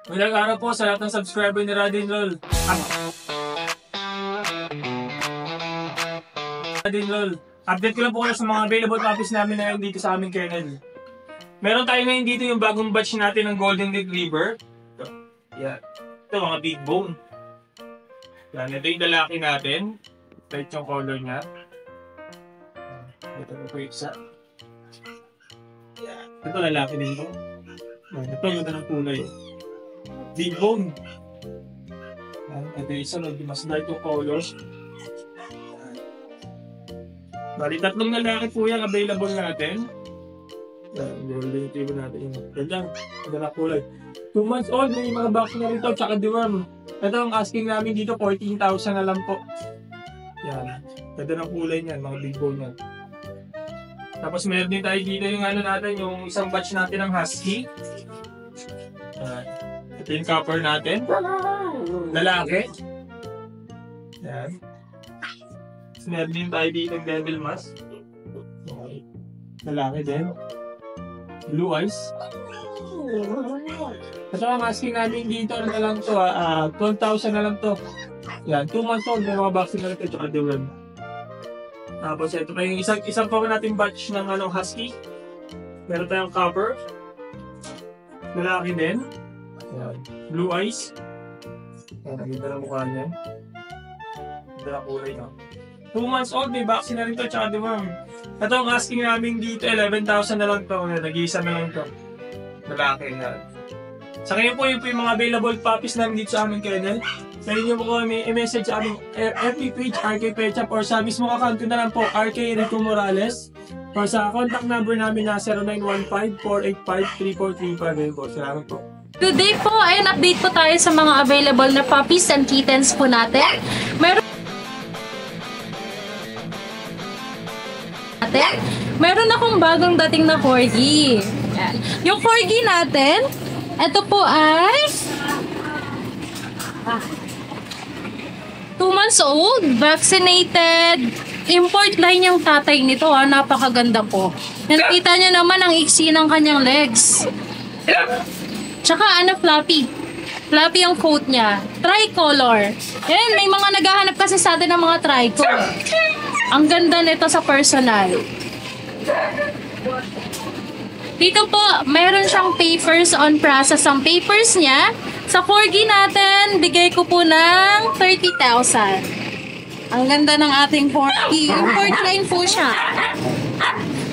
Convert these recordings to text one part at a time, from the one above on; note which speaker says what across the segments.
Speaker 1: Magandang araw po sa lahat ng subscriber ni Radin Lol. Update ko lang po kayo sa mga available copies namin ngayon dito sa aming kennel. Meron tayo ngayon dito yung bagong batch natin ng Golden Retriever. Yan. Ito mga big bone. Yan. Ito yung lalaki natin. Ito yung color niya. Ito po yung isa. Yan. Ito lalaki din ito. Yan. Ito yung ng kulay. Big bone. Yan. Ito yung isa. Mas dark yung colors. Bali, tatlong lalaki po yan available natin. Golden Retriever natin yung ganda. Ganda na kulay. 2 months old, may mga vaccine na rito, tsaka deworm. Ito ang asking namin dito, 14,000 na lang po. Yan. Ganda ng kulay niyan, mga big bone yan. Tapos meron din tayo dito yung ano natin, yung isang batch natin ng Husky. Yan. Ito yung copper natin. Lalaki. Yan. Meron din tayo dito ng devil mask. Okay. Lalaki din. Blue eyes. Ito ang asking namin dito, ano na lang to 12,000 na lang to. Yan, 2 months old, may mga vaccine na rin ito, tsaka deworm. Tapos ito pa yung isang pa natin batch ng Husky. Meron tayong copper. Lalaki din. Yan. Blue eyes. Yan, naganda na mukha niyan. Ganda na kulay, no? 2 months old, may vaccine na rin ito, tsaka deworm. Ito ang asking namin dito, 11,000 na lang ito. Nag-iisa na lang ito. Lalaki na. Sa ngayon po, yung mga available puppies namin dito sa aming kennel. Pwede nyo po kami i-message sa aming FB page, RK Petshop, or sa mismo account ko na lang po, RK Rico Morales. Or sa contact number namin na 0915-485-3435. Salamat po.
Speaker 2: Today po, ayun, update po tayo sa mga available na puppies and kittens po natin. Meron akong bagong dating na corgi. Yan. Yung corgi natin, ito po ay 2 months old, vaccinated, import line yung tatay nito, napakaganda po. Nakita nyo naman ang iksi ng kanyang legs. Tsaka fluffy. Fluffy ang coat niya. Tricolor. Yan, may mga naghahanap kasi sa atin ng mga tricolor. Ang ganda nito sa personal. Dito po, meron siyang papers on process. Ang papers niya, sa corgi natin, bigay ko po ng 30,000. Ang ganda ng ating corgi. Import line po siya.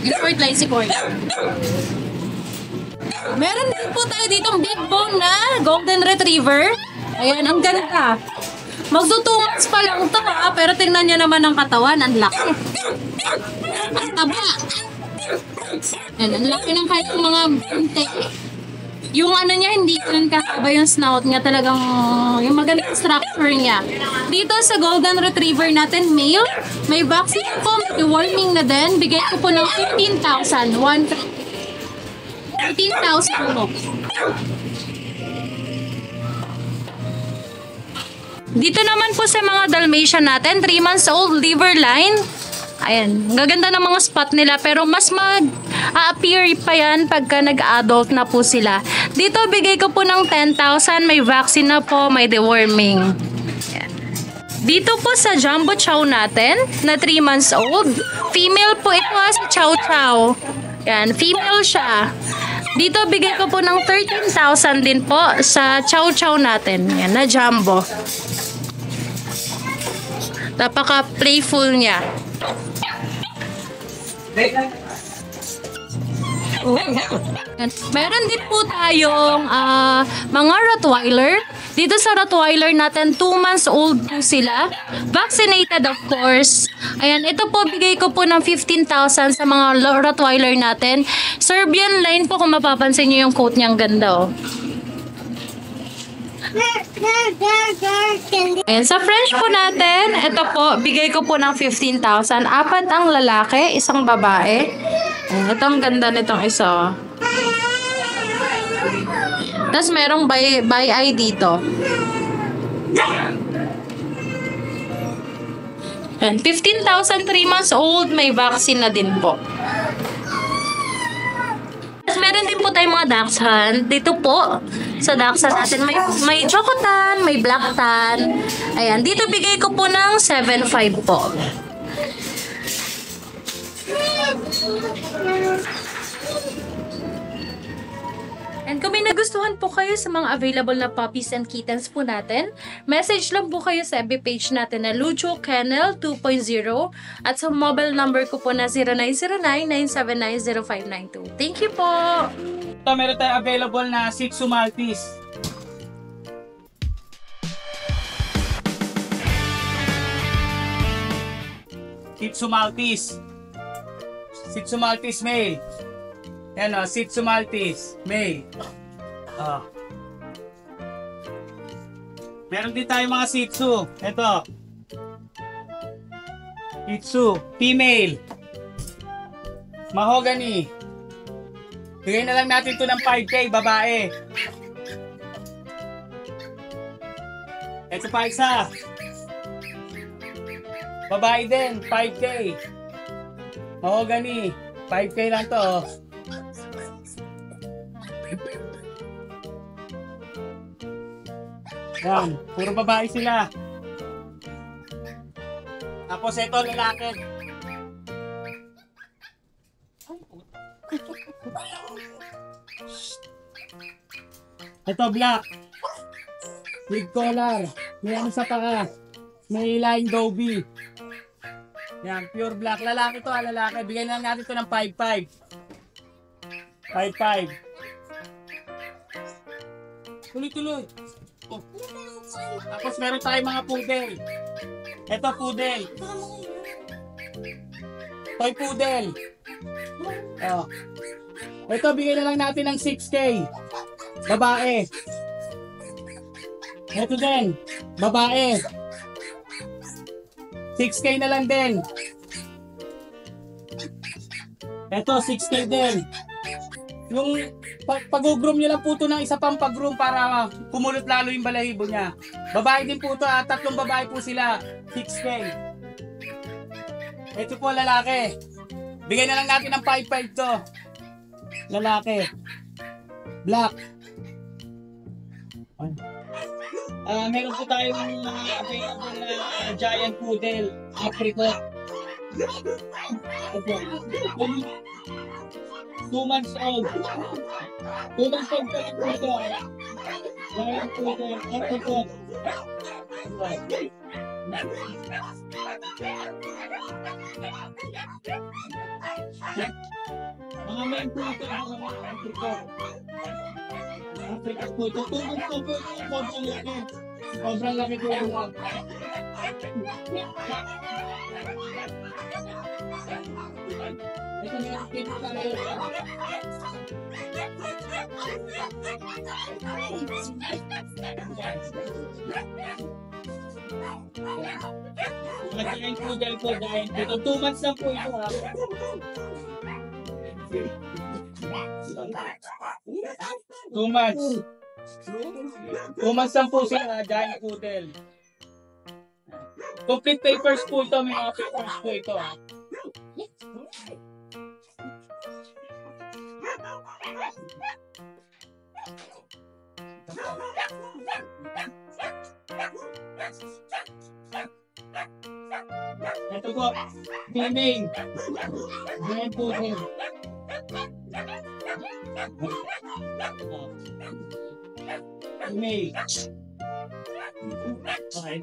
Speaker 2: Import line si corgi. Meron din po tayo ditong big bone na Golden Retriever. Ayan, ang ganda. Magdo 2 months pa lang ito pero tingnan nyo naman ang katawan, ang laki. Ang taba. Ayan, ang laki ng kanyang mga binte. Yung niya, hindi ganun kakaba yung snout niya, talagang yung magandang structure niya. Dito sa Golden Retriever natin, male, may vaccine po, may warming na din. Bigay ko po ng 15,000. 15,000 po. Dito naman po sa mga Dalmatian natin, 3 months old, liver line. Ayan, gaganda ng mga spot nila pero mas mag-appear pa yan pagka nag-adult na po sila. Dito bigay ko po ng 10,000, may vaccine na po, may deworming. Ayan. Dito po sa Jumbo Chow natin na 3 months old, female po ito sa Chow Chow. Ayan, female siya. Dito bigay ko po ng 13,000 din po sa Chow Chow natin. Ayan, na Jumbo. Napaka-playful niya. Meron din po tayong mga Rottweiler. Dito sa Rottweiler natin, 2 months old po sila. Vaccinated of course. Ayan, ito po bigay ko po ng 15,000 sa mga Rottweiler natin. Serbian line po kung mapapansin nyo yung coat niyang ganda. Ayan, sa French po natin, ito po, bigay ko po ng 15,000. 4 ang lalaki, 1 babae. Ayan, ito ang ganda nitong isa. Tapos merong by eye dito. Ayan, 15,000, 3 months old, may vaccine na din po. meron din po tayong mga Dachshund. Dito po, sa Dachshund natin, may Chocotan, may Black Tan. Ayan, dito bigay ko po ng 7.5 po. And kung may nagustuhan po kayo sa mga available na puppies and kittens po natin, message lang po kayo sa FB page natin na Lucho Kennel 2.0 at sa mobile number ko po na 0909-979-0592. Thank you po!
Speaker 3: Ito, meron tayo available na Shih Tzu Maltese. Shih Tzu Maltese. Shih Tzu Maltese male. Yan o, Shih Tzu Maltese male. Meron din tayo mga Shih Tzu. Ito. Shih Tzu female. Mahogany. Bigay na lang natin ito ng 5K, babae. Ito pa isa. Babae din, 5K. Mahogany, 5K lang to. Yan, puro babae sila. Tapos ito, lalaki. Ito black. With collar. May ano sa paka. May line Dobby. Yan, pure black. Lalaki to, lalaki. Bigyan lang natin to ng 5.5. 5.5. Tuloy-tuloy. Oh. Tapos meron tayong mga poodle. Ito poodle. Toy poodle. Oh. Ito, bigyan na lang natin ng 6K. Babae. Ito din. Babae. 6K na lang din. Ito, 6K din. Yung pag-groom nyo lang po ito ng isa pang pag-groom para kumulot lalo yung balahibo niya. Babae din po ito. Tatlong babae po sila. 6K. Ito po lalaki. Bigyan na lang natin ng 5.5 to. Lalaki. Black. Meron po tayong available na giant poodle. Apricot. Ito. 2 months old. 2 months old pa lang po ito. Giant poodle. Apricot. Mga main po ito. Mga apricot. Apricot po ito. 2 months old po ito. Sobrang laki. Sobrang laki po ito. Ito na yung tip tayo. Mag-giant poodle po dahil dito. 2 months lang po ito ha. 2 months. 2 months lang po sila, giant poodle. Complete papers po ito, may mga papers po ito ha. Ito po, female. Giant poodle. Female. Okay.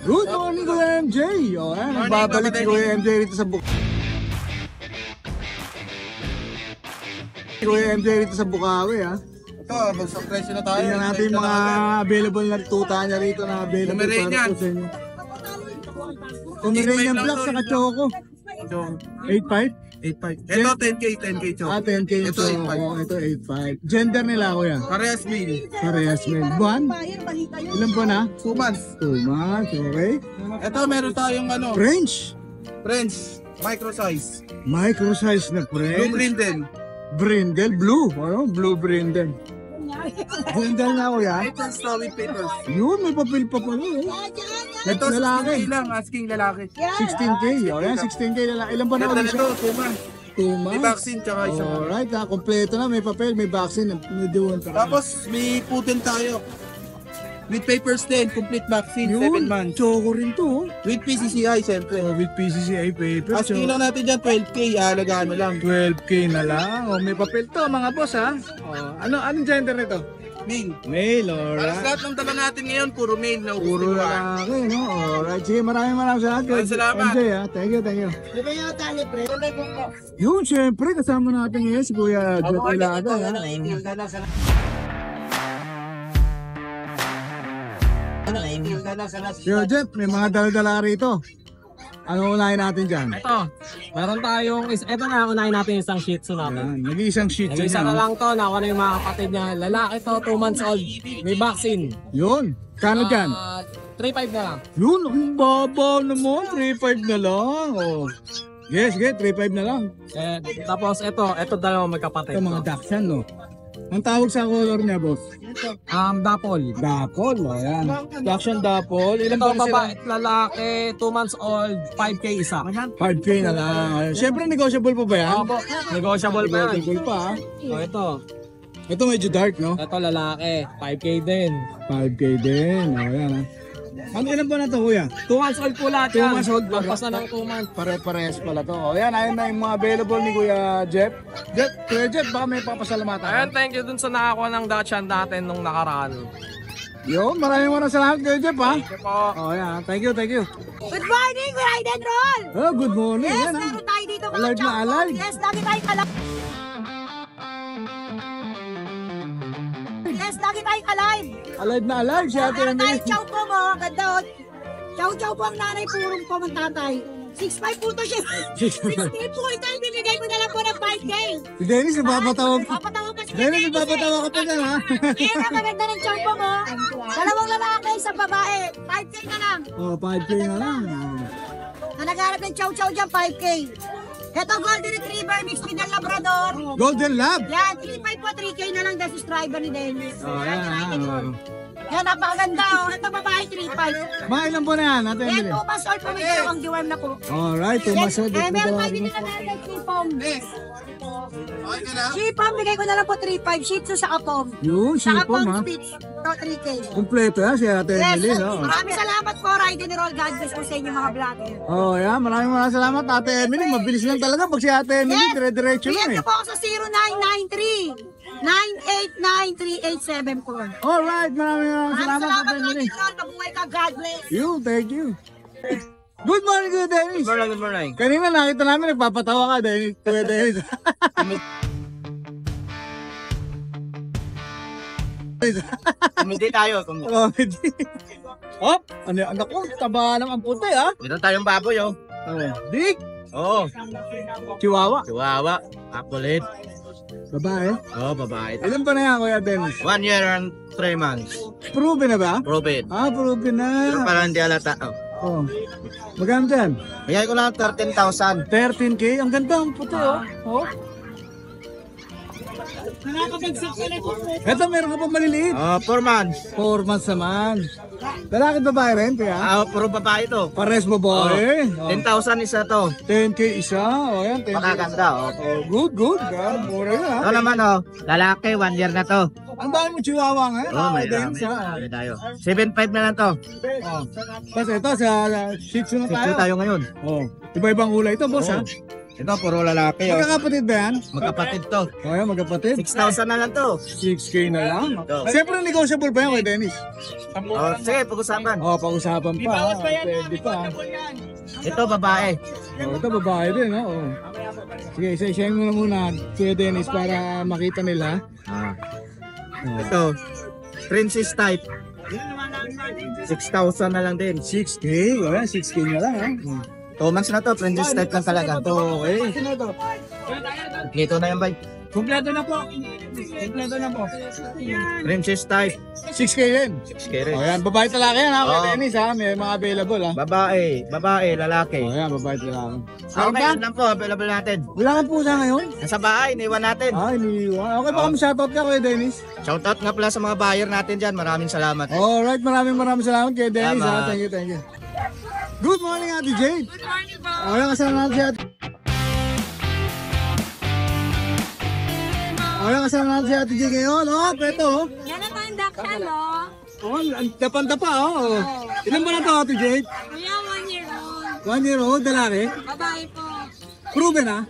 Speaker 4: Good morning, Kuya MJ! O, nagbabalik si Kuya MJ rito sa Bukawi, ha?
Speaker 5: Ito, mag-surprise na tayo.
Speaker 4: Tingnan natin yung mga available na tuta niya rito na available
Speaker 5: Pomeranian.
Speaker 4: para po sa inyo. Pomeranian Black sa Choco. 8.5?
Speaker 5: 8.5. Ito, 10K, 10K choco.
Speaker 4: 10K yung
Speaker 5: Ito,
Speaker 4: Choco.
Speaker 5: 8.5.
Speaker 4: Ito, 8.5. Gender nila, Kuya?
Speaker 5: Parehas male.
Speaker 4: Parehas men. Buwan? Ilan buwan, ha?
Speaker 5: 2 months.
Speaker 4: 2 months, okay.
Speaker 5: Ito, meron tayong
Speaker 4: French?
Speaker 5: French, micro size.
Speaker 4: Micro size na
Speaker 5: Blue
Speaker 4: French.
Speaker 5: Brindle.
Speaker 4: Brindle, blue. Ano? Blue Brindle. Ganda na kuya.
Speaker 5: Ito ang story papers.
Speaker 4: Yun, may papel pa pala eh.
Speaker 5: Ito,
Speaker 4: lalaki.
Speaker 5: 16K lang, asking lalaki.
Speaker 4: 16K. O yan, 16K lalaki. Ilan ba na
Speaker 5: Ito
Speaker 4: ulit
Speaker 5: na
Speaker 4: siya?
Speaker 5: ito, 2 months.
Speaker 4: 2
Speaker 5: May
Speaker 4: months.
Speaker 5: vaccine tsaka isang.
Speaker 4: Alright ha, kompleto na. May papel, may vaccine. May doon pa.
Speaker 5: Tapos may putin tayo. With papers din, complete vaccine, 7
Speaker 4: Yun,
Speaker 5: months.
Speaker 4: choco rin to.
Speaker 5: With PCCI, siyempre.
Speaker 4: With PCCI paper.
Speaker 5: Asking lang natin dyan, 12K, alagaan mo lang.
Speaker 4: 12K na lang. O, may papel to mga boss ha. O, anong gender nito?
Speaker 5: Male.
Speaker 4: Male,
Speaker 5: Para
Speaker 4: alright.
Speaker 5: lahat ng dala natin ngayon, puro male na
Speaker 4: Puro lalaki, no? Alright, sige, maraming salamat.
Speaker 5: Maraming salamat.
Speaker 4: MJ, ha? Thank you, thank you. Yun, syempre, kasama natin ngayon si Kuya Jet Ilaga, ha? Kuya Jet, may mga dala-dala rito. Ano unahin natin dyan?
Speaker 3: Ito, meron tayong, ito na, unahin natin isang shih tzu natin.
Speaker 4: Yan, nag-iisang sheet
Speaker 3: Isa
Speaker 4: yan.
Speaker 3: na lang to, nakuha na yung mga kapatid niya. Lalaki to, 2 months old. May vaccine.
Speaker 4: Yun, kano dyan?
Speaker 3: 3.5 na lang.
Speaker 4: Yun, ang baba naman, 3.5 na lang. Oh. Yes, 3.5 na lang.
Speaker 3: Tapos ito dalawang magkapatid.
Speaker 4: Ito mga Dachshund, no? Ang tawag sa color niya, boss?
Speaker 3: Dapol.
Speaker 4: Dapol, o yan. Dachshund Dapol. Ilan
Speaker 3: Ito
Speaker 4: ba sila?
Speaker 3: babae at lalaki, 2 months old, 5K isa.
Speaker 4: 5K na lang. Siyempre, negotiable pa ba yan?
Speaker 3: Opo, negotiable pa yan.
Speaker 4: Negotiable pa, ha?
Speaker 3: Ito,
Speaker 4: Ito medyo dark, no?
Speaker 3: ito lalaki, 5K din.
Speaker 4: 5K din. O, yan, ha? Ano ilan ba na to, kuya?
Speaker 3: 2 months old po lahat
Speaker 4: 2
Speaker 3: yan.
Speaker 4: months old.
Speaker 3: Lampas na ng 2 months.
Speaker 4: Pare-pares pala to. O, yan, ayun na yung mga available ni Kuya Jeff. Kuya Jeff, baka may papasalamatan.
Speaker 3: Ayun, thank you dun sa nakakuha ng Dachshund natin nung nakaraan.
Speaker 4: Yun, maraming salamat, Kuya Jeff, ha?
Speaker 3: Thank you po.
Speaker 4: O, yan, thank you, thank you.
Speaker 6: Good morning, Ride and Roll!
Speaker 4: Oh, good morning.
Speaker 6: Yes,
Speaker 4: Yan, ha?
Speaker 6: meron tayo dito mga
Speaker 4: Alert na
Speaker 6: choco.
Speaker 4: alert.
Speaker 6: Yes, lagi tayong alive. Yes, lagi tayong alive.
Speaker 4: Alive na alive si Ate
Speaker 6: Meron
Speaker 4: Emily.
Speaker 6: tayong chow po mo. Ganda o. Chow po ang nanay, purong po ang tatay. 6'5 po to siya. 6'3 po ito. Binigay ko na lang po ng 5K.
Speaker 4: Si Dennis, nagpapatawag.
Speaker 6: Papatawa pa si
Speaker 4: Dennis,
Speaker 6: Dennis,
Speaker 4: nagpapatawa ka pa dyan, ha?
Speaker 6: Kaya maganda ng chow po mo. Dalawang lalaki, isang babae. 5K na lang.
Speaker 4: Oh, 5K na lang.
Speaker 6: Na nagharap ng chow dyan, 5K. Ito, Golden Retriever, mixed with ang Labrador.
Speaker 4: Golden Lab.
Speaker 6: Yan, 3.5 po, 3K na lang dahil subscriber ni Dennis.
Speaker 4: Oh, yan, ha?
Speaker 6: Yan, napakaganda oh. Ito babae, 3.5.
Speaker 4: Mga ilan po na yan, Ate
Speaker 6: Yan,
Speaker 4: Emily?
Speaker 6: 2 months old po, may dalawang deworm na po.
Speaker 4: Alright, tumasod.
Speaker 6: Eh, meron tayo din na lang Chipom. Chipom, bigay ko na lang po 3.5. Shih Tzu sa Kapom.
Speaker 4: Yung
Speaker 6: Sa
Speaker 4: sipom,
Speaker 6: Kapom
Speaker 4: ha?
Speaker 6: Spitz. Ito, 3K.
Speaker 4: Kompleto yan si Ate
Speaker 6: Yes,
Speaker 4: Emily, no?
Speaker 6: maraming salamat po, Ride and Roll. God bless po sa inyo mga vlogger.
Speaker 4: Oh, yan. Maraming salamat, Ate Emily. Mabilis lang talaga pag si Ate Emily,
Speaker 6: Yes.
Speaker 4: dire-diretso lang,
Speaker 6: Bigyan
Speaker 4: eh.
Speaker 6: niyo po ako sa 0993-989-3874.
Speaker 4: Alright, maraming salamat,
Speaker 6: Salamat,
Speaker 4: Ate
Speaker 6: Ride
Speaker 4: Emily.
Speaker 6: and Roll. Mabuhay ka. God bless.
Speaker 4: You, thank you. Good morning, Kuya Dennis.
Speaker 3: Good morning.
Speaker 4: Kanina nakita namin, nagpapatawa ka, Dennis. Kuya Dennis.
Speaker 3: Kumindi tayo.
Speaker 4: Comedy. Hop! Ano yung anak ko? Taba ng amputi, ha?
Speaker 3: Meron tayong baboy, oh.
Speaker 4: Dick!
Speaker 3: Oo.
Speaker 4: Chihuahua.
Speaker 3: Chihuahua. Apulit.
Speaker 4: Babae.
Speaker 3: Oo, babae.
Speaker 4: Ilan pa na yan, Kuya Dennis?
Speaker 3: 1 year and 3 months.
Speaker 4: Proven na ba?
Speaker 3: Proven.
Speaker 4: Ah, proven
Speaker 3: Pero
Speaker 4: na.
Speaker 3: parang hindi alata. Oh.
Speaker 4: Oh. Magkano dyan?
Speaker 3: Bigay ko lang 13,000.
Speaker 4: 13K? Ang ganda ang puti, oh. Oh. Eto, meron ka pa maliliit.
Speaker 3: 4 months.
Speaker 4: 4 months naman. Lalaki at babae rin, kaya?
Speaker 3: Puro babae to.
Speaker 4: Pares babae. Oh.
Speaker 3: 10,000 isa to.
Speaker 4: 10K isa. O yan, 10K.
Speaker 3: Makaganda, oh.
Speaker 4: Oh, good, good. Mura yun, ha?
Speaker 3: Ito naman, oh. Lalaki, 1 year na to.
Speaker 4: Ang dami mo chihuahua ngayon.
Speaker 3: Oh, may
Speaker 4: Dennis,
Speaker 3: dami.
Speaker 4: ha?
Speaker 3: May tayo. 7,500 na lang to.
Speaker 4: Oh. Tapos ito, sa Shih Tzu na
Speaker 3: Sityo
Speaker 4: tayo.
Speaker 3: tayo ngayon.
Speaker 4: Oh. Iba-ibang kulay ito, boss, ha?
Speaker 3: Ito, puro lalaki, oh.
Speaker 4: Magkakapatid ba yan?
Speaker 3: Magkapatid to.
Speaker 4: O yan, magkapatid.
Speaker 3: 6,000 na lang to.
Speaker 4: 6K na lang.
Speaker 3: Ito.
Speaker 4: Siyempre, negotiable pa yan kay Dennis.
Speaker 3: Oh, sige, pag-usapan.
Speaker 4: Oh, pag-usapan pa. Ha? Pwede pa. Ha?
Speaker 3: Ito, babae.
Speaker 4: Oh, ito, babae din, ha? Oh. Sige, isa-isayin mo na muna, Kuya Dennis, para makita nila.
Speaker 3: Ah.
Speaker 4: Oh.
Speaker 3: Ito, princess type. 6,000 na lang din.
Speaker 4: 6K, o yan, 6K na lang, ha?
Speaker 3: 2 months na to, princess type lang talaga.
Speaker 4: Okay.
Speaker 3: Dito na yung bay. Kompleto na po. Kompleto na po.
Speaker 5: Princess type.
Speaker 4: 6K rin.
Speaker 5: 6K rin.
Speaker 4: O yan, babae talaki yan ha,
Speaker 5: Oo.
Speaker 4: Kuya Dennis ha. May mga available ha.
Speaker 5: Babae, lalaki.
Speaker 4: O yan, babae talaki.
Speaker 5: Okay, yun lang po, available natin.
Speaker 4: Wala ka po sa ngayon?
Speaker 5: Nasa bahay, iniwan natin.
Speaker 4: Ah, iniwan. Okay, baka shoutout ka Kuya Dennis.
Speaker 5: Shoutout nga pala sa mga buyer natin dyan. Maraming salamat.
Speaker 4: Alright, maraming salamat kay Dennis ha.
Speaker 5: Salamat.
Speaker 4: Thank you. Good morning, Ate Jade. Good morning po. O yan, kasama natin si Ate. O yan, kasama natin si Ate Jade ngayon. Oh, peto.
Speaker 6: Yan ang mga induction, no?
Speaker 4: Oh, tapanta pa oh. Ilan ba na to Ate Jade?
Speaker 6: Kuya, 1 year old.
Speaker 4: 1 year old, lalaki.
Speaker 6: Babae po.
Speaker 4: Proven ha?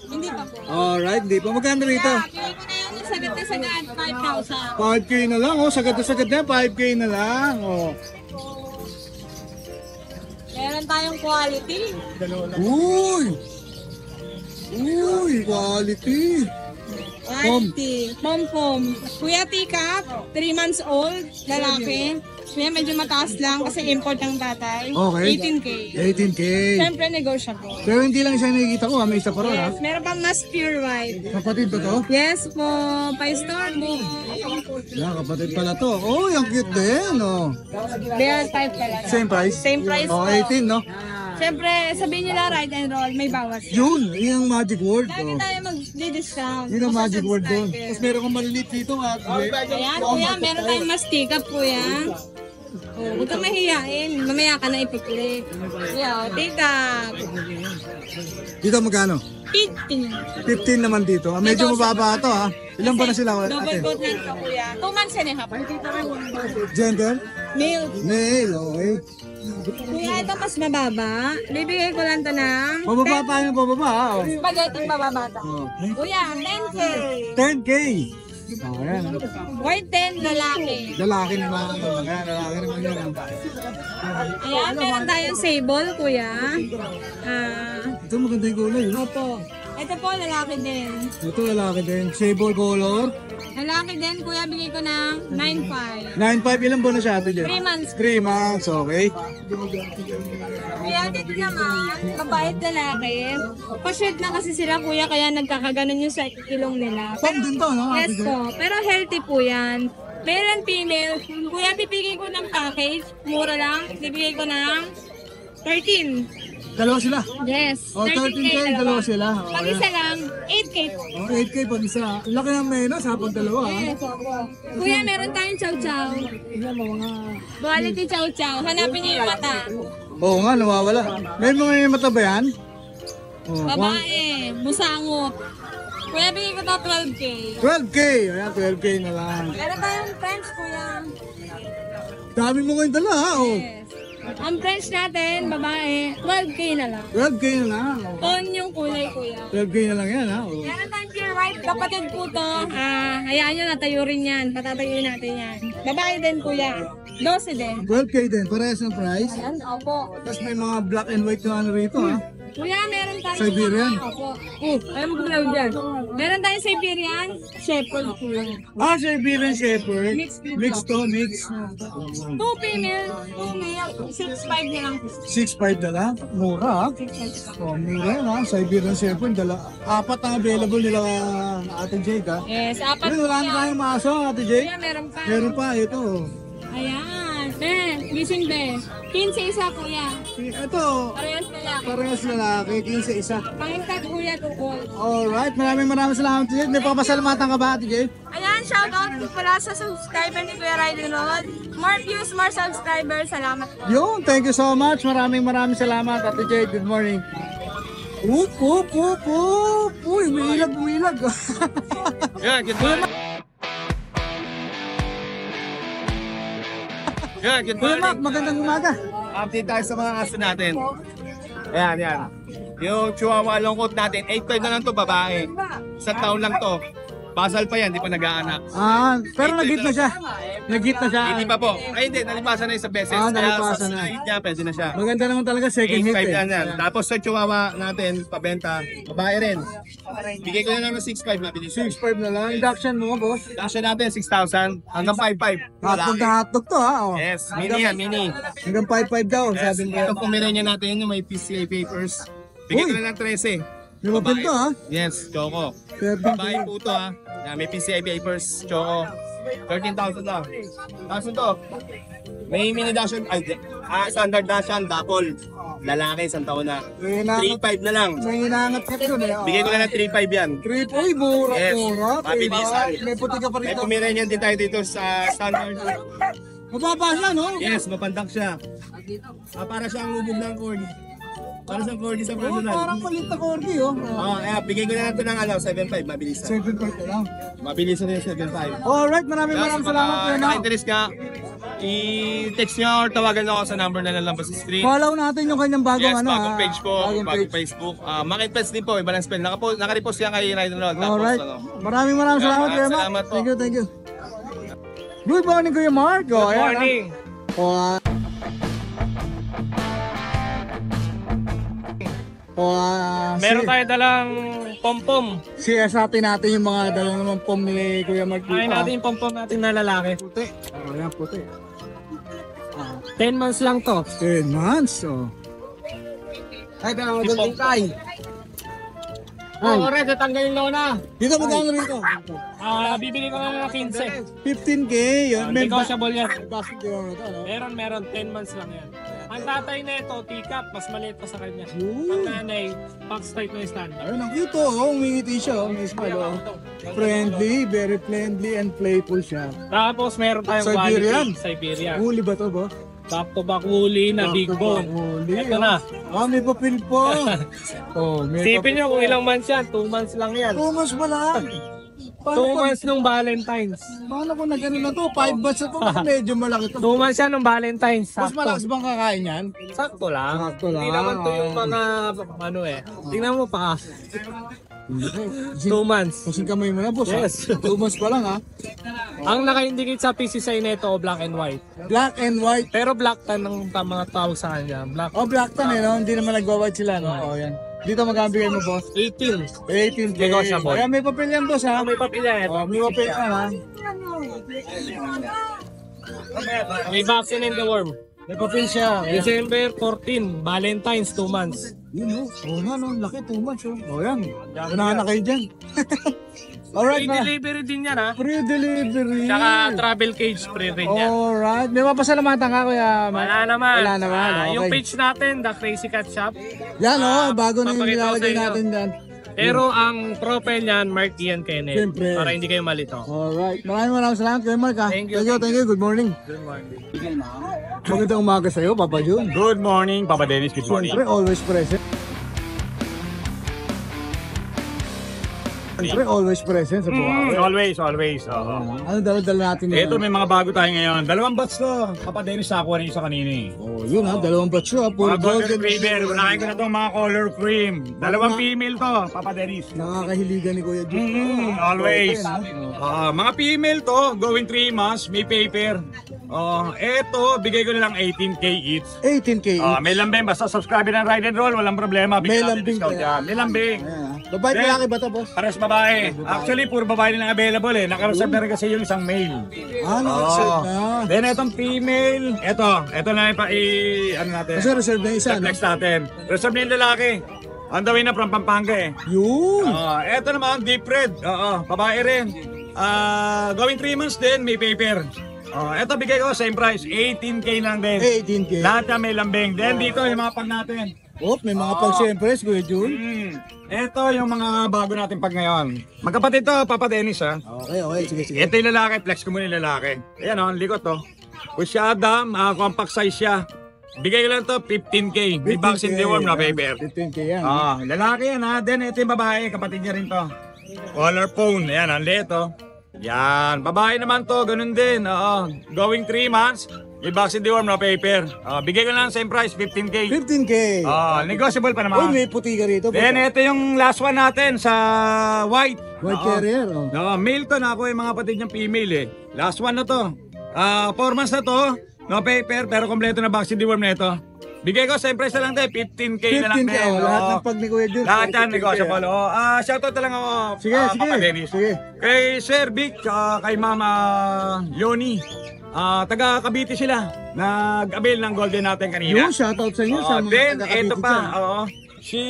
Speaker 6: Hindi pa po.
Speaker 4: Alright, di pa. Magkano rito?
Speaker 6: Bigay ko na yan yung sagat na sagat, 5,000.
Speaker 4: 5K na lang oh. Sagad na 5K na lang oh.
Speaker 6: Meron tayong quality.
Speaker 4: Uy! Uy, quality.
Speaker 6: Quality. Pom-pom. Kuya Tikap, 3 months old, lalaki. Kuya medyo mataas lang kasi import ng tatay.
Speaker 4: Okay.
Speaker 6: 18K.
Speaker 4: 18K.
Speaker 6: Siyempre negotiable.
Speaker 4: Pero hindi lang siya nakikita ko ha. May isa pa rin ha.
Speaker 6: Yes, meron pang mas pure white.
Speaker 4: Kapatid ba to?
Speaker 6: Yes po, pa-store mo.
Speaker 4: Yeah, kapatid pala to. Oh, yung cute din oh.
Speaker 6: Real type talaga.
Speaker 4: Same price?
Speaker 6: Same price
Speaker 4: Oh,
Speaker 6: po.
Speaker 4: 18 no?
Speaker 6: Siyempre, sabihin nila ride and roll, may bawas.
Speaker 4: Yun, yung magic word
Speaker 6: Lagi
Speaker 4: oh.
Speaker 6: tayo mag-discount.
Speaker 4: Yun ang magic word doon. Tapos meron kang maliliit dito ha.
Speaker 6: Ayan, kuya, meron tayong mastika po yan. Oh, huwag kang mahihain. Mamaya ka na ipipili. Kuya, take up.
Speaker 4: Dito magkano?
Speaker 6: 15.
Speaker 4: 15 naman dito. Ah, medyo mababa to ha. Ilan ba na sila?
Speaker 6: Double
Speaker 4: Ate?
Speaker 6: coat lang ito, kuya. 2 months and a half.
Speaker 4: Gender?
Speaker 6: Male.
Speaker 4: Male, okay.
Speaker 6: Kuya, ito mas mababa. Bibigay ko lang ito ng
Speaker 4: Pababa pa yung pababa ha. Oh.
Speaker 6: spaghetti mababata.
Speaker 4: Oh.
Speaker 6: Kuya, 10K.
Speaker 4: 10K. Oh, yan.
Speaker 6: White 10, lalaki.
Speaker 4: Lalaki naman. Ayan, lalaki naman yan.
Speaker 6: Ayan, meron tayong sable, kuya.
Speaker 4: Ito maganda yung kulay. no?
Speaker 6: Opo. Ito po, lalaki din.
Speaker 4: Ito lalaki din. Sable color.
Speaker 6: Lalaki din, kuya, bigay ko ng 9.5.
Speaker 4: 9.5. Ilan buwan na siya ate dyan?
Speaker 6: 3 months.
Speaker 4: 3 months, okay.
Speaker 6: Kuya, dito naman, mabait lalaki. Pa-short na kasi sila, kuya, kaya nagkakaganon yung sa ilong nila.
Speaker 4: Pang din to, no?
Speaker 6: Yes po, pero healthy po yan. Male and female, kuya, bibigay ko ng package. Mura lang, bibigay ko ng 13.
Speaker 4: Dalawa sila.
Speaker 6: Yes,
Speaker 4: Oh, 13K, dalawa sila. Oh,
Speaker 6: Pag
Speaker 4: ayan.
Speaker 6: isa lang, 8K po.
Speaker 4: Oh, 8K pag isa. Laki ng menos ha, pag dalawa ha.
Speaker 6: Yes, opo. Kuya, meron tayong chow-chow. Quality chow-chow. Hanapin niyo yung mata.
Speaker 4: Oo nga, nawawala. May mga mata ba yan? Oh,
Speaker 6: Babae, busangot. Kuya, bigay ko to 12K.
Speaker 4: 12K. Ayan, 12K na lang.
Speaker 6: Meron tayong French, kuya.
Speaker 4: Dami mo ngayon dala ha. Oh.
Speaker 6: Yes. Ang French natin, babae, 12K na lang.
Speaker 4: 12K na lang. Oh.
Speaker 6: On yung kulay, kuya.
Speaker 4: 12K na lang yan ha. Oh.
Speaker 6: Meron tayong pure white, kapatid po to. Hayaan nyo, natayo rin yan. Patatayuin natin yan. Babae din, kuya. 12 din.
Speaker 4: 12K din, parehas ng price.
Speaker 6: Ayan, opo.
Speaker 4: Tapos may mga black and white na ano rito ha.
Speaker 6: Kuya, meron tayong...
Speaker 4: Siberian?
Speaker 6: Opo. Alam mo kung dyan. Meron tayong Siberian, Shepherd, kuya.
Speaker 4: Ah, Siberian Shepherd.
Speaker 6: Mix.
Speaker 4: Mix to, mix.
Speaker 6: 2 female, 2 male, 6'5 na lang.
Speaker 4: 6.5 na lang. Mura ha. Oh, mura yan ha. Siberian Shepherd. Apat ang available nila Ate Jade ha.
Speaker 6: Yes, apat
Speaker 4: Pero wala na tayong maso Ate Jade.
Speaker 6: Kuya, meron pa.
Speaker 4: Meron pa, ito.
Speaker 6: Ayan. Gising be. 15 isa, kuya.
Speaker 4: Ito,
Speaker 6: Parehas na lang.
Speaker 4: parehas lalaki, 15 isa.
Speaker 6: Pangintag, kuya, tukol.
Speaker 4: Alright, maraming salamat Ate Jade. May papasalamatan ka ba Ate Jade?
Speaker 6: Ayan, shoutout po pala sa subscriber ni Kuya Ryden Rod. More views, more subscribers. Salamat po.
Speaker 4: Yun, thank you so much. Maraming salamat Ate Jade. Good morning. Oop, oop, oop, oop. Uy, umilag.
Speaker 5: Yeah, good morning. Yeah, good
Speaker 4: Kuya Mac, magandang umaga.
Speaker 5: Update tayo sa mga aso natin. Ayan, yan. Yung Chihuahua longcoat natin, 8.5 na lang to babae. Isang taon lang to. Basal pa yan, di pa nag-aanak.
Speaker 4: Ah, pero nag-hit na siya. Nag-hit na siya.
Speaker 5: Hindi pa po. Ay hindi, nalipasan na isang beses.
Speaker 4: Ah,
Speaker 5: Kaya
Speaker 4: nalipasan na.
Speaker 5: sa hit niya, pwede na siya.
Speaker 4: Maganda naman talaga second hit
Speaker 5: 8.5 lang
Speaker 4: eh.
Speaker 5: yan. Tapos sa Chihuahua natin, pabenta, babae rin. Bigay ko na lang ng 6.5 na bilis.
Speaker 4: 6.5 na lang. Induction mo, boss.
Speaker 5: Kasya natin, 6,000 hanggang 5.5.
Speaker 4: Hotdog na hotdog to ha. Oh.
Speaker 5: Yes, mini yan, mini.
Speaker 4: Hanggang 5.5 daw,
Speaker 5: Yes,
Speaker 4: sabi mo.
Speaker 5: ito Pomeranian natin yung may PCA papers. Bigay ko
Speaker 4: Uy.
Speaker 5: na lang 13.
Speaker 4: May papel to ha?
Speaker 5: Yes, Choco.
Speaker 4: Perfect.
Speaker 5: Babae po to ha. Yan, may PCI papers, Choco. 13,000 lang. Tapos ito, may mini dashon, standard dashon, double. Lalaki, isang taon na. 3.5 na lang.
Speaker 4: May inangat ka doon eh.
Speaker 5: Bigay ko na ng 3.5 yan.
Speaker 4: Trip, uy, mura,
Speaker 5: Yes.
Speaker 4: mura.
Speaker 5: Mabilisan.
Speaker 4: May puti ka pa
Speaker 5: May
Speaker 4: rito.
Speaker 5: Pomeranian din tayo dito sa standard.
Speaker 4: Mababa siya, no?
Speaker 5: Yes, mapandak siya. Para siyang lubog ng corgi. Para sa corgi sa
Speaker 4: Oh,
Speaker 5: personal.
Speaker 4: parang palit na corgi, oh.
Speaker 5: Bigay ko na lang ito ng 7.5, mabilisan.
Speaker 4: 7.5 na lang.
Speaker 5: Mabilisan na yung 7.5.
Speaker 4: Alright, maraming salamat po, no?
Speaker 5: Naka-interest ka, i-text nyo or tawagan ako sa number na lalabas sa screen.
Speaker 4: Follow natin yung kanyang bagong
Speaker 5: Yes,
Speaker 4: ano,
Speaker 5: bagong page po,
Speaker 4: Bagong
Speaker 5: bagong
Speaker 4: page.
Speaker 5: Facebook. Marketplace din po, iba lang spell. Naka-repost yan kay Ride and Roll. Tapos,
Speaker 4: Alright. Maraming salamat, Kuya Mark.
Speaker 5: Salamat po.
Speaker 4: Thank you, thank you. Good morning, Kuya Mark. Oh,
Speaker 5: Good
Speaker 4: ayan,
Speaker 5: morning.
Speaker 4: ah.
Speaker 1: Meron tayo dalang pom-pom.
Speaker 4: Siyasatin natin yung mga dala naman pom ni Kuya Mark.
Speaker 1: Kain natin yung pom-pom natin na lalaki.
Speaker 4: Puti. Oh, ayan, puti.
Speaker 1: 10 months lang to.
Speaker 4: 10 months, oh. Ay, pero magandang kay.
Speaker 1: Oh, alright, natanggalin lang na.
Speaker 4: Dito magkano rito?
Speaker 1: Bibili ko na ng 15.
Speaker 4: 15K, yun. May
Speaker 1: Negotiable yan.
Speaker 4: basket din ako ito, no?
Speaker 1: Meron, 10 months lang yan. Ang tatay na ito, teacup, mas maliit pa sa kanya.
Speaker 4: Ooh.
Speaker 1: Ang nanay, box type na yung standard.
Speaker 4: Ayun, ang cute, oh. Umingiti siya, oh. May smile, oh. Friendly, very friendly and playful siya.
Speaker 1: Tapos meron tayong
Speaker 4: Siberian.
Speaker 1: quality, Siberian.
Speaker 4: Huli ba to, bo?
Speaker 1: Back to back woolly na big bone.
Speaker 4: Huli,
Speaker 1: Ito na.
Speaker 4: May papel po. Oh, may
Speaker 1: Sipin nyo kung ilang months yan, 2 months lang yan.
Speaker 4: 2 months pa lang.
Speaker 1: 2 months nung Valentine's.
Speaker 4: Paano kung na gano'n na to? 5 months na to. Medyo malaki to.
Speaker 1: 2 months yan nung Valentine's.
Speaker 4: Mas malakas bang kakain yan?
Speaker 1: Sakto lang.
Speaker 4: Sakto lang.
Speaker 1: Hindi naman to yung mga, tingnan mo pa. 2 months.
Speaker 4: Kasing kamay mo na, boss.
Speaker 1: Yes.
Speaker 4: 2 months pa lang, ha?
Speaker 1: Ang naka-indicate sa PCSI nito, black and white.
Speaker 4: Black and white.
Speaker 1: Pero black tan ng mga tawag sa kanya. Black.
Speaker 4: Oh, black tan eh, no? Hindi naman nagwa-white sila, no? Oh, yan. Dito magkabigay mo, boss?
Speaker 1: 18.
Speaker 4: 18K.
Speaker 1: Negotiable.
Speaker 4: Kaya may papel yan, boss, ha?
Speaker 1: May papel yan.
Speaker 4: Oh, may papel yan, ha?
Speaker 1: May vaccine in the worm.
Speaker 4: May papel siya.
Speaker 1: December 14, Valentine's, 2 months.
Speaker 4: Yun, oh. Oo nga, no? Laki, 2 months, oh. Oh, yan. Unahan na kayo dyan. Alright,
Speaker 1: Free
Speaker 4: na.
Speaker 1: delivery din yan ha.
Speaker 4: Free delivery.
Speaker 1: Tsaka travel cage free rin yan.
Speaker 4: Alright. May mapasalamatan ka, Kuya Mark?
Speaker 1: Wala naman.
Speaker 4: Wala naman, okay.
Speaker 1: Yung page natin, The Crazy Cat Shop.
Speaker 4: Yan, oh. Bago na yung
Speaker 1: papakita ko sa
Speaker 4: nilalagay
Speaker 1: inyo.
Speaker 4: natin dyan.
Speaker 1: Pero ang profile niyan, Mark Ian Kenneth.
Speaker 4: Siyempre.
Speaker 1: Para hindi kayo malito.
Speaker 4: Alright. Maraming salamat, Kuya Mark, ha?
Speaker 1: Thank you.
Speaker 4: Thank you. Good morning.
Speaker 1: Good morning.
Speaker 4: Magandang umaga sa'yo, Papa Jun.
Speaker 7: Good morning, Papa Dennis. Good morning.
Speaker 4: Siyempre, always present. Siyempre, always present sa Bukawi.
Speaker 7: Always.
Speaker 4: Ano dala-dala natin ngayon?
Speaker 7: Ito, may mga bago tayo ngayon. 2 batch to. Papa Dennis, nakuha na isa kanina eh.
Speaker 4: Oh, yun ha, 2 batch ha. Puro
Speaker 7: Mga golden
Speaker 4: golden.
Speaker 7: retriever. Unahin ko na itong mga color cream. 2 female to, Papa Dennis.
Speaker 4: Nakakahiligan ni Kuya Jun.
Speaker 7: Always.
Speaker 4: Okay,
Speaker 7: Mga female to, going 3 months, may paper. Eto, bigay ko na lang 18K each.
Speaker 4: 18K.
Speaker 7: May lambing, basta subscribe ng Ride and Roll, walang problema.
Speaker 4: May
Speaker 7: Bigyan natin
Speaker 4: lambing
Speaker 7: discount
Speaker 4: kaya.
Speaker 7: yan. May lambing.
Speaker 4: Babae
Speaker 7: Then,
Speaker 4: lalaki ba ito, boss?
Speaker 7: Pares babae. Actually, puro babae na available eh. Nakareserve na rin kasi yung isang male.
Speaker 4: Naka-reserve na.
Speaker 7: Then itong female, ito na yung ano natin.
Speaker 4: Kasi reserve na isa, no?
Speaker 7: Flex natin. Reserve na yung lalaki. On the way na from Pampanga eh.
Speaker 4: Yun.
Speaker 7: Ito naman, deep red. Babae rin. Going 3 months din, may paper. Ito bigay ko, same price, 18K lang din.
Speaker 4: 18K.
Speaker 7: Lahat yan may lambing. Then dito yung mga pag natin.
Speaker 4: Oh, may mga pang siyempre, Kuya Jun.
Speaker 7: Ito yung mga bago natin pag ngayon. Magkapatid to, Papa Dennis ha.
Speaker 4: Okay. Sige.
Speaker 7: Ito yung lalaki, flex ko muna yung lalaki. Ayan ang likot to. Kusya Adam, compact size siya. Bigay ko lang to, 15K. May vaccine deworm na paper.
Speaker 4: 15K yan.
Speaker 7: Lalaki yan ha. Then ito yung babae, kapatid niya rin to. Color phone, ayan, ang liit to. Yan, babae naman to, ganun din. Going 3 months, may vaccine deworm na paper. Bigay ko lang same price, 15K.
Speaker 4: 15K.
Speaker 7: Negotiable pa
Speaker 4: Uy,
Speaker 7: naman.
Speaker 4: may puti ka rito.
Speaker 7: Then ito yung last one natin sa white.
Speaker 4: White carrier, oh.
Speaker 7: Male to na ako yung mga kapatid niyang female eh. Last one na to. 4 months na to. No paper pero kompleto na vaccine deworm na ito. Bigay ko same price na lang din, 15K na lang
Speaker 4: 15K,
Speaker 7: din.
Speaker 4: lahat ng pag ni Kuya Jun.
Speaker 7: Lahat yan, negotiable. Shoutout na lang ako,
Speaker 4: Sige.
Speaker 7: Papa Dennis.
Speaker 4: Sige.
Speaker 7: Kay Sir Vic, kay Mama Yoni. Taga Cavite sila. Nag-avail ng golden natin kanina.
Speaker 4: Yung shoutout sa inyo sa mga
Speaker 7: Then,
Speaker 4: taga-Cavite
Speaker 7: ito pa.
Speaker 4: dyan.
Speaker 7: Si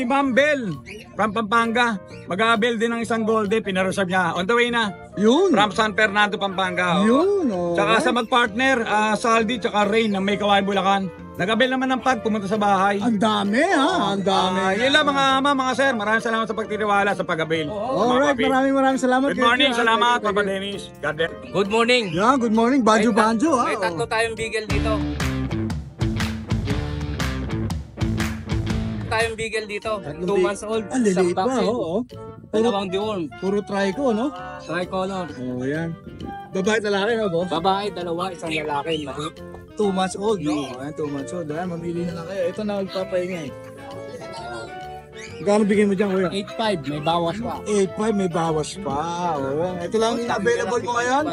Speaker 7: Ma'am Bell from Pampanga. Mag-a-avail din ng isang golden, pinareserve niya. On the way na.
Speaker 4: Yun.
Speaker 7: From San Fernando, Pampanga.
Speaker 4: Yun. Oh.
Speaker 7: Tsaka sa mag-partner, Saldi tsaka Rain ng may kawain Bulacan. Nag-avail naman ng pag pumunta sa bahay.
Speaker 4: Ang dami ha. Ang dami.
Speaker 7: Yun lang mga sir. Maraming salamat sa pagtitiwala sa pag-avail.
Speaker 4: Alright, maraming salamat.
Speaker 7: Good morning, salamat Papa Dennis. God bless.
Speaker 8: Good morning.
Speaker 4: Yeah, good morning. Banjo ha.
Speaker 8: May tatlo tayong bigel dito. Tayong bigel dito. 2 months old.
Speaker 4: Ang liliit pa,
Speaker 8: vaccine.
Speaker 4: oo.
Speaker 8: Dalawang deworm.
Speaker 4: Puro trico, no?
Speaker 8: Tricolor.
Speaker 4: Oh, yan. Babae at lalaki, ha, boss?
Speaker 8: Babae, dalawa, isang lalaki.
Speaker 4: 2 months old, no? Ayan, 2 months old. Ayan, mamili na lang kayo. Ito na, magpapahinga eh. Magkano bigyan mo dyan, kuya?
Speaker 8: 8.5, may bawas pa.
Speaker 4: 8.5, may bawas pa. Oh, ito lang yung available mo ngayon.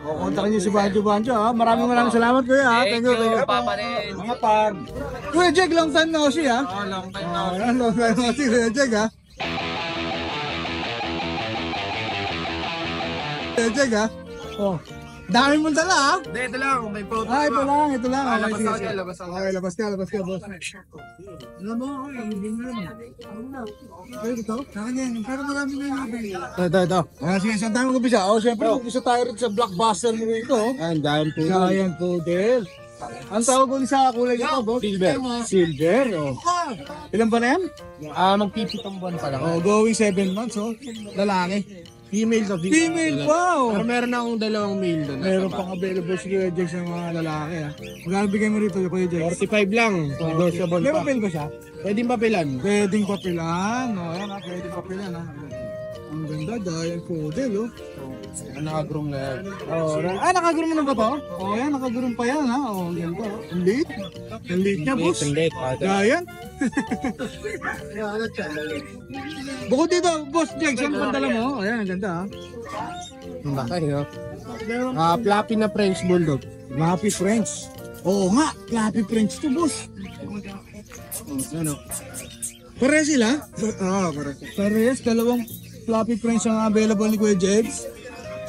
Speaker 4: O, kontakin niyo si Banjo, ha? Maraming salamat, kuya, ha?
Speaker 8: Thank you, Papa Ren.
Speaker 4: Mga pag. Kuya Jack, long time no see, ha?
Speaker 8: Oh, long time na.
Speaker 4: Oh, yan, long time no see, Kuya Jack, ha? Kuya Jack, ha? Oh. Dami mong dala, ha?
Speaker 5: Hindi, ito lang. May photo.
Speaker 4: Ah, ito lang. Okay,
Speaker 5: labas
Speaker 4: sige,
Speaker 5: ako
Speaker 4: sige.
Speaker 5: dyan, labas ako.
Speaker 4: Okay, labas ka, boss. Alam mo, ito. Nakaganyan. Pero marami na yung nabili. Ito. Sige, saan tayo mag-upisa? Siyempre, mag-upisa tayo rin sa blockbuster mo rito.
Speaker 5: Giant
Speaker 4: Giant Poodle. Ang tawag ko sa kulay nito, boss? Silver. Oh. Ilan ba na yan?
Speaker 5: Magpipitong buwan pa lang.
Speaker 4: Going 7 months, oh. Lalaki.
Speaker 5: Female to
Speaker 4: Female, wow!
Speaker 5: Pero meron na akong dalawang male doon.
Speaker 4: Meron pang available si Kuya Jack sa mga lalaki, ha? Magkano bigay mo rito, Kuya Jack?
Speaker 5: 45 lang. Negotiable
Speaker 4: May
Speaker 5: pa.
Speaker 4: papel ba siya?
Speaker 5: Pwedeng papilan.
Speaker 4: Pwedeng papilan. O, yan ha, pwedeng papilan ha. Ang ganda, dahil poodle, oh.
Speaker 5: Nakagrong na yan.
Speaker 4: Oh, nakagroom na ba to? Oh, yan, nakagroom pa yan, ha. Oh, ang ganda. Ang liit. Ang liit niya, boss.
Speaker 5: Late.
Speaker 4: Giant. Bukod dito, boss Jack, saan pang dala mo? Oh, yan, ang ganda, ha.
Speaker 5: Flappy na French Bulldog.
Speaker 4: Fluffy French. Oo nga, Fluffy French to, boss. Ano? Pare sila? Parehas, dalawang Fluffy French ang available ni Kuya Jegs.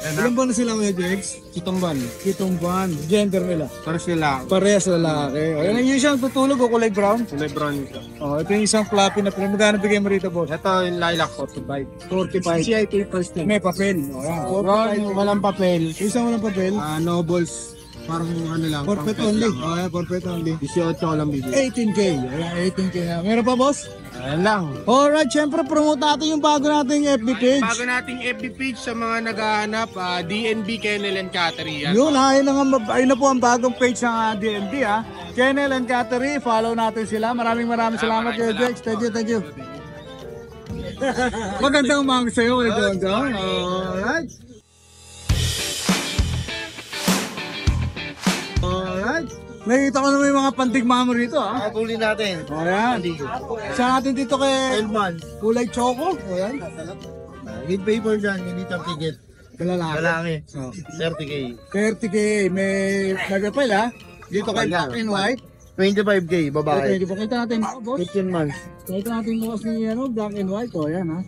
Speaker 4: Ilan ba na sila, Kuya Jegs?
Speaker 5: Kitong ban.
Speaker 4: 7 buwan. Gender nila?
Speaker 5: Para sila.
Speaker 4: Parehas lalaki. Ayan yung isang tutulog o kulay brown.
Speaker 5: Kulay brown ito.
Speaker 4: Oh, ito yung isang Fluffy na French. Magkano bigay mo rito, boss?
Speaker 5: Ito yung lilac 45.
Speaker 4: 45.
Speaker 5: CIP first name.
Speaker 4: May papel. Oh, yan.
Speaker 5: Walang papel.
Speaker 4: Isang walang papel.
Speaker 5: Nobles. Parang ano lang.
Speaker 4: Forfeit only. Oh, yan, forfeit only.
Speaker 5: 18 ko lang bibili.
Speaker 4: 18K. Ayan, 18K na. Meron pa, boss?
Speaker 5: Ayan lang.
Speaker 4: Alright, syempre promote natin yung bago nating FB page.
Speaker 5: Bago nating FB page sa mga naghahanap, DNB Kennel and Cattery.
Speaker 4: Yun ha, ayun na po ang bagong page ng DNB ha. Kennel and Cattery, follow natin sila. Maraming salamat kay Jex. Thank you. Magandang umaga sa'yo, Kuya Jonjon. Alright. Nakikita ko naman yung mga pantigma mo rito ha.
Speaker 5: Puli natin.
Speaker 4: Ayan. Sa atin dito kay kulay choco. Ayan.
Speaker 5: With paper dyan, hindi top ticket.
Speaker 4: Lalaki.
Speaker 5: 30K.
Speaker 4: 30K. May nagapel ha. Dito kay black and white.
Speaker 5: 25K, babae.
Speaker 4: Pakita natin mga boss.
Speaker 5: 15 months.
Speaker 4: Pakita natin boss ni black and white. O yan ha.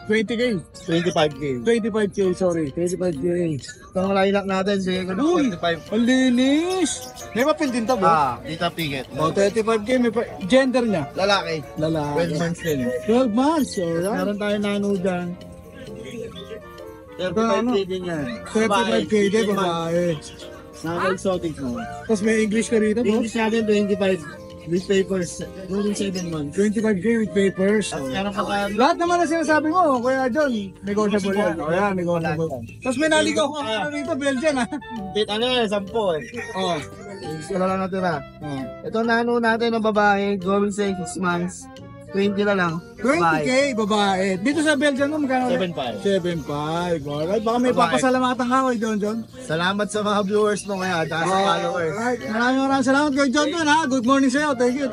Speaker 4: 20K.
Speaker 5: 25K.
Speaker 4: 25K, sorry. 25K.
Speaker 5: Itong lilac natin, sige ko
Speaker 4: Uy!
Speaker 5: ng 25.
Speaker 4: Ang linis! May papel din to, boss.
Speaker 5: Hindi top ticket.
Speaker 4: O, 35K. May gender niya.
Speaker 5: Lalaki.
Speaker 4: Lalaki.
Speaker 5: 12 months din.
Speaker 4: 12 months. Alright.
Speaker 5: Meron tayo nano dyan. 35K din yan.
Speaker 4: 35K din, babae.
Speaker 5: Naka-exotic mo.
Speaker 4: Tapos may English ka rito, boss.
Speaker 5: English natin 25 with papers. Within 7 months.
Speaker 4: 25K with papers.
Speaker 5: Tapos meron pa tayo.
Speaker 4: Lahat naman na sinasabi mo, Kuya John, negotiable yan. O yan, negotiable. Tapos may naligaw ko rito, Belgian ha.
Speaker 5: Ano eh, 10 eh.
Speaker 4: Oh.
Speaker 5: Wala lang natira.
Speaker 4: Oh.
Speaker 5: Ito nano natin ng babae, going sa 6 months. 20 na lang.
Speaker 4: 20K, babae. Dito sa Belgian mo, magkano?
Speaker 5: 7.5.
Speaker 4: 7.5. Alright, baka may
Speaker 5: Babae.
Speaker 4: papasalamatan ka, Kuya John.
Speaker 5: Salamat sa mga viewers mo ngayon at sa followers.
Speaker 4: Alright, maraming salamat kay John ha. Good morning sa'yo. Thank you.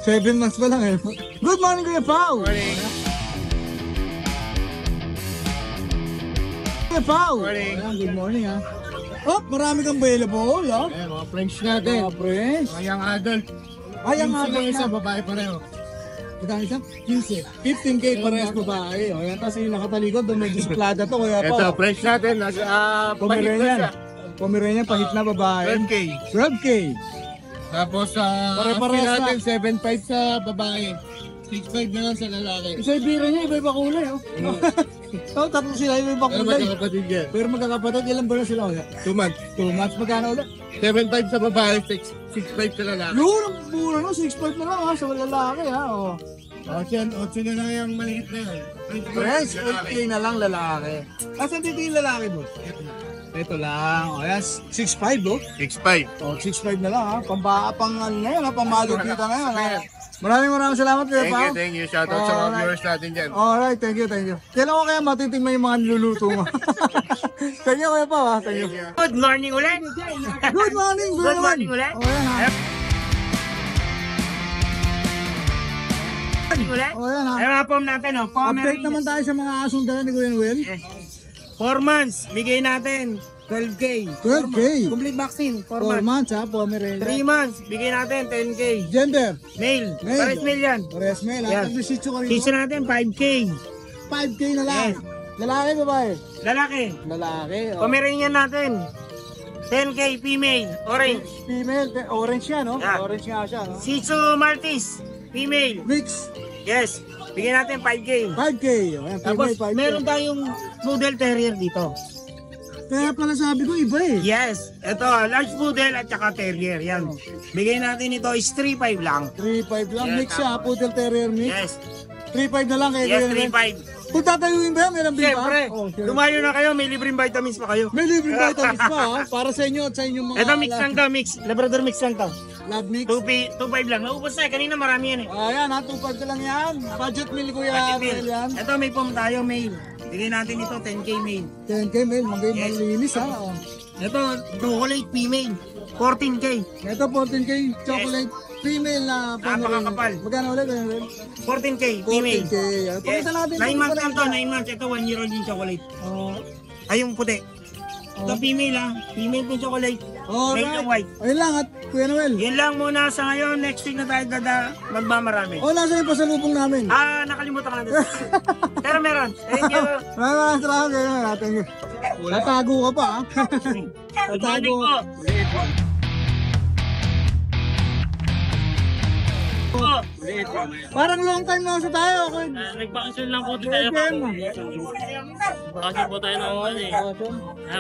Speaker 4: 7 months pa lang eh. Good morning, Kuya Pao. Kuya Pao. Ayan, good morning ha. Oh, marami kang available ha.
Speaker 5: Ayan, mga French natin.
Speaker 4: Mga friends.
Speaker 5: Young adult.
Speaker 4: Ay, ang
Speaker 5: Sino
Speaker 4: mga
Speaker 5: isa, babae pareho.
Speaker 4: Magkano isa? 15K parehas babae. O, yan, tapos yung nakatalikod, doon medyo suplada to, Kuya
Speaker 5: Ito,
Speaker 4: Pao.
Speaker 5: French natin. Nasa
Speaker 4: Pomeranian. Pomeranian, pahit na babae.
Speaker 5: 12K.
Speaker 4: 12K. Tapos pare-parehas natin 7.5 sa babae. 6.5 na lang sa lalaki.
Speaker 3: Isa ibira niya, iba-iba kulay, oh. Tatlo sila, iba-iba
Speaker 4: Pero
Speaker 3: kulay.
Speaker 4: magkakapatid yan.
Speaker 3: Pero magkakapatid, ilan ba na sila ulit?
Speaker 4: 2 months.
Speaker 3: 2 months, magkano ulit?
Speaker 4: 7.5 sa babae, 6.5 sa lalaki.
Speaker 3: Yun, ang mura no, 6.5 na lang ha, sa lalaki ha, oh.
Speaker 4: 8 na lang yung maliit na yan.
Speaker 3: Friends, 8K na lang lalaki. Asan dito yung lalaki mo? Ito lang, o yan, 6.5 oh.
Speaker 4: 6.5.
Speaker 3: O, 6.5 na lang ha, pang ano na yan ha, pang malog kita na yan ha. Maraming salamat Kuya Pao.
Speaker 4: Thank you. Shoutout sa mga viewers natin dyan.
Speaker 3: Alright, thank you. Kailan ko kaya matitingnan yung mga niluluto mo? Thank you Kuya Pao ha, thank you.
Speaker 8: Good morning ulit.
Speaker 3: Good morning,
Speaker 8: Good morning ulit.
Speaker 3: O yan ha.
Speaker 8: Ulit.
Speaker 3: O yan ha.
Speaker 8: Ay, mga pom natin, oh.
Speaker 3: Update naman tayo sa mga asong dala ni Kuya Noel.
Speaker 8: 4 months, bigay natin 12K.
Speaker 3: 12K.
Speaker 8: Complete vaccine, 4
Speaker 3: 4
Speaker 8: months.
Speaker 3: months ha, Pomeranian.
Speaker 8: 3 months, bigay natin 10K.
Speaker 3: Gender.
Speaker 8: Male,
Speaker 3: Male.
Speaker 8: pares male yan.
Speaker 3: Pares male ha.
Speaker 8: Yan.
Speaker 3: Nag-shih-tzu ka rin.
Speaker 8: Sisa natin 5K.
Speaker 3: 5K na lang.
Speaker 8: Yes.
Speaker 3: Lalaki, babae?
Speaker 8: Lalaki,
Speaker 3: Lalaki. Oh.
Speaker 8: Pomeranian natin. 10K female, orange.
Speaker 3: Female, orange siya, no?
Speaker 8: Yeah.
Speaker 3: Orange nga siya, no?
Speaker 8: Shih Tzu Maltese, female.
Speaker 3: Mix,
Speaker 8: Yes, bigyan natin 5K.
Speaker 3: 5K. Ayan,
Speaker 8: Tapos,
Speaker 3: female, 5K.
Speaker 8: meron tayong poodle terrier dito.
Speaker 3: Kaya pala sabi ko, iba eh.
Speaker 8: Yes, ito, large poodle at saka terrier. Yan. Bigay natin ito is 3.5 lang.
Speaker 3: 3.5 lang.
Speaker 8: Yes,
Speaker 3: Mix siya, poodle terrier mix.
Speaker 8: Yes,
Speaker 3: 3.5 na lang kaya
Speaker 8: yes,
Speaker 3: Kuya Noel.
Speaker 8: 3.5.
Speaker 3: Kung tatayuin ba yan, may lambing pa?
Speaker 8: Siyempre,
Speaker 3: Oh, sure.
Speaker 8: lumayo na kayo, may libreng vitamins pa kayo.
Speaker 3: May libreng vitamins pa, ha? Para sa inyo at sa inyong mga...
Speaker 8: Ito mix lang to, mix. Labrador mix lang to.
Speaker 3: Love mix.
Speaker 8: 2.5 lang. Naubos na, kanina marami yan eh.
Speaker 3: Ayan, ha? 2.5 lang yan. Budget meal, Kuya
Speaker 8: Budget
Speaker 3: Noel
Speaker 8: meal.
Speaker 3: yan.
Speaker 8: Ito may pom tayo, male. Bigay natin ito, 10K male.
Speaker 3: 10K meal,
Speaker 8: Yes.
Speaker 3: malinis, ha? Oh.
Speaker 8: Ito, chocolate female. 14K.
Speaker 3: Ito, 14K chocolate female na
Speaker 8: Napakakapal.
Speaker 3: Magkano ulit?
Speaker 8: 14K female.
Speaker 3: 14K.
Speaker 8: Yes.
Speaker 3: Pakita natin.
Speaker 8: 9 months lang to, 9 months. Ito, 1 year old yung chocolate.
Speaker 3: Oh.
Speaker 8: Ay, yung puti. Ito female ha. Female yung chocolate. Male
Speaker 3: Alright.
Speaker 8: yung white.
Speaker 3: Ayun lang at Kuya Noel.
Speaker 8: Yun lang muna sa ngayon. Next week na tayo magmamarami.
Speaker 3: O, nasa yung pasalubong namin.
Speaker 8: Nakalimutan ka na dito. Pero meron. Thank you.
Speaker 3: Maraming salamat Kuya Noel. Thank you. Natago ka pa, ha?
Speaker 8: Good morning po.
Speaker 3: Parang long time na sa tayo.
Speaker 9: Nag-vacation lang po tayo. Vacation po tayo ng ano eh.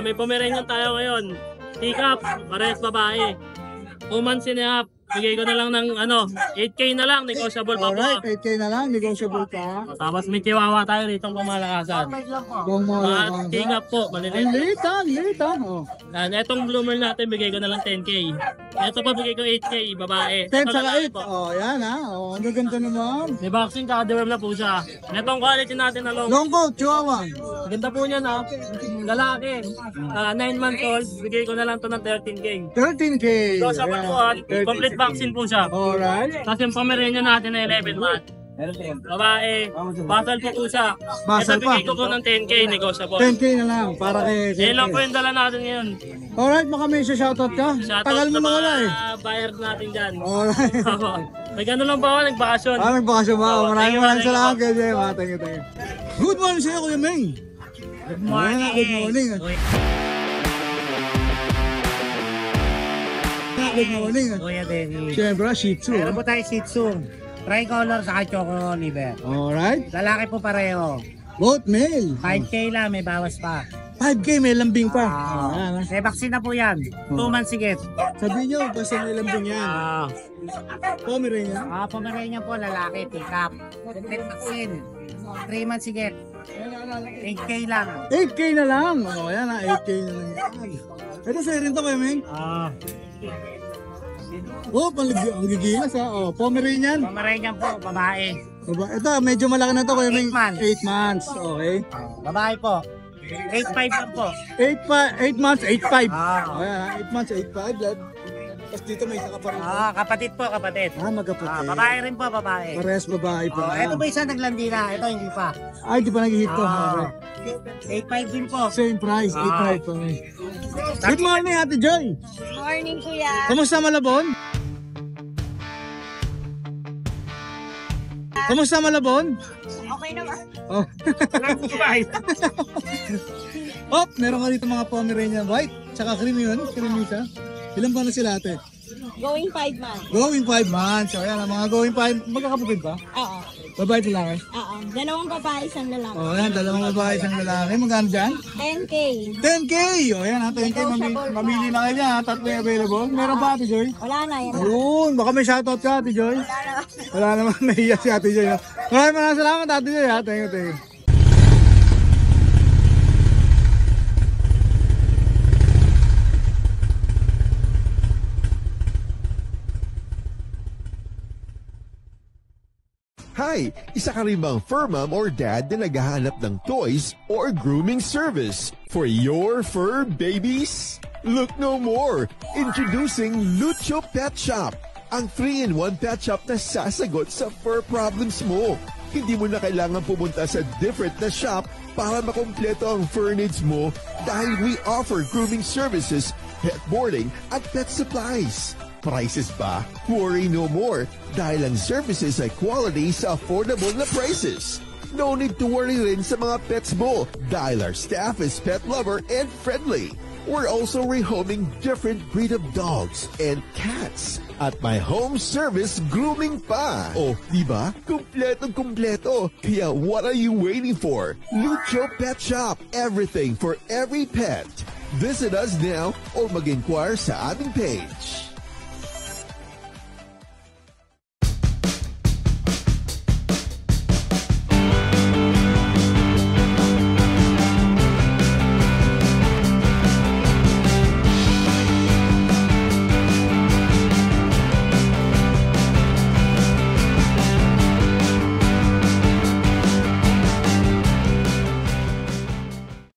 Speaker 9: May Pomeranian tayo ngayon. Teacup, parehas babae. 2 months and a half. Bigay ko na lang ng 8K na lang, negotiable pa po.
Speaker 3: Alright, 8K na lang. Negotiable pa.
Speaker 9: Tapos may chihuahua tayo rito pamalakasan.
Speaker 3: Kung
Speaker 9: Mga teacup po,
Speaker 3: Ang
Speaker 9: maliliit.
Speaker 3: liit ha, ang liit ha. Oh.
Speaker 9: Etong bloomer natin, bigay ko na lang 10K. Ito pa bigay ko 8K, babae.
Speaker 3: 10
Speaker 9: Ito
Speaker 3: saka
Speaker 9: lalaki
Speaker 3: 8.
Speaker 9: po.
Speaker 3: Oh, yan ha. Oh, ang gaganda naman.
Speaker 9: May vaccine, kaka-deworm na po siya. Itong quality natin na long.
Speaker 3: Long coat, chihuahua.
Speaker 9: Ganda po niya na. Lalaki. 9 months old, bigay ko na lang to ng 13K.
Speaker 3: 13K.
Speaker 9: So sa patuan, complete vaccine po siya.
Speaker 3: Alright.
Speaker 9: Tapos yung Pomeranian natin na 11 months. Babae, basal po siya.
Speaker 3: Basal
Speaker 9: Ito bigay
Speaker 3: pa.
Speaker 9: ko po ng 10K, negotiable.
Speaker 3: 10K na lang para kay
Speaker 9: Yan lang po yung dala natin ngayon.
Speaker 3: Alright, baka may shoutout ka.
Speaker 9: Shoutout
Speaker 3: Tagal mo
Speaker 9: sa
Speaker 3: na wala eh.
Speaker 9: mga buyer natin dyan.
Speaker 3: Alright.
Speaker 9: Nag-ano lang ba ako, nag-vacation.
Speaker 3: Nagbakasyon ba?
Speaker 9: Oo,
Speaker 3: Maraming
Speaker 9: thank you.
Speaker 3: salamat kay Jem. Thank you. Good morning sa'yo, Kuya Ming. Good
Speaker 8: morning.
Speaker 3: Good morning. Good morning.
Speaker 8: Kuya Denny.
Speaker 3: Siyempre, Shih Tzu.
Speaker 8: Meron po tayo Shih Tzu. Tricolor sa Choco Liver.
Speaker 3: Alright.
Speaker 8: Lalaki po pareho.
Speaker 3: Both male.
Speaker 8: 5K lang, may bawas pa.
Speaker 3: 5K, may lambing pa. Ayan, ha.
Speaker 8: May vaccine na po yan. 2 months sigit.
Speaker 3: Sabihin nyo, basta may lambing yan. Pomeranian.
Speaker 8: Pomeranian po, lalaki, pick-up. Complete vaccine. 3 months sigit. 8K lang.
Speaker 3: 8K na lang. O, ayan ha, 8K na lang. Ito sa'yo rin to, Kuya Ming. Oh, panggigilas ha. Oh, Pomeranian.
Speaker 8: Pomeranian po, babae.
Speaker 3: Ito, medyo malaki na to, Kuya Ming.
Speaker 8: 8 months.
Speaker 3: 8 months. Okay.
Speaker 8: Babae po. 8.5 lang po.
Speaker 3: 8 months, 8.5.
Speaker 8: Ah.
Speaker 3: Ayan ha, 8 months, 8.5. Tapos dito may isa ka pa rin.
Speaker 8: Kapatid po, kapatid.
Speaker 3: Magkapatid.
Speaker 8: Babae rin po, babae.
Speaker 3: Parehas babae pa.
Speaker 8: Ito ba isa naglandi na? Ito hindi pa.
Speaker 3: Ay, di pa nag-hit to.
Speaker 8: Ah.
Speaker 3: Okay.
Speaker 8: 8.5 din po.
Speaker 3: Same price, 8.5 pa rin. Good morning, Ate Joy.
Speaker 6: Morning, kuya.
Speaker 3: Kamusta Malabon? Kamusta Malabon?
Speaker 6: Okay naman.
Speaker 3: Oh. Oh, meron ka dito mga Pomeranian white, tsaka creamy yun, creamy siya. Ilan ba na sila ate?
Speaker 6: Going 5 months.
Speaker 4: Going 5 months. So, ayan, ang mga going 5, magkakapatid ba?
Speaker 6: Oo.
Speaker 4: Babae at lalaki?
Speaker 6: Oo. Dalawang babae, isang lalaki.
Speaker 4: O, ayan, dalawang babae, isang lalaki. Magkano dyan?
Speaker 6: 10K.
Speaker 4: 10K! O, ayan ha, 10K. Mamili na kayo dyan ha. Tatlo yung available. Meron pa, Ate Joy?
Speaker 6: Wala na yan.
Speaker 4: Ayun, baka may shoutout ka, Ate Joy. Wala naman, nahiya si Ate Joy. Ha? Maraming salamat, Ate Joy ha. Thank you.
Speaker 10: Hi! Isa ka rin bang fur mom or dad na naghahanap ng toys or grooming service for your fur babies? Look no more! Introducing Lucho Pet Shop, ang 3-in-1 pet shop na sasagot sa fur problems mo. Hindi mo na kailangan pumunta sa different na shop para makompleto ang fur needs mo dahil we offer grooming services, pet boarding at pet supplies. Prices ba? Worry no more dahil ang services ay quality sa affordable na prices. No need to worry rin sa mga pets mo dahil our staff is pet lover and friendly. We're also rehoming different breed of dogs and cats at my home service grooming pa. Oh, diba? Kumpletong-kumpleto. Kaya what are you waiting for? Lucho Pet Shop. Everything for every pet. Visit us now or mag-inquire sa aming page.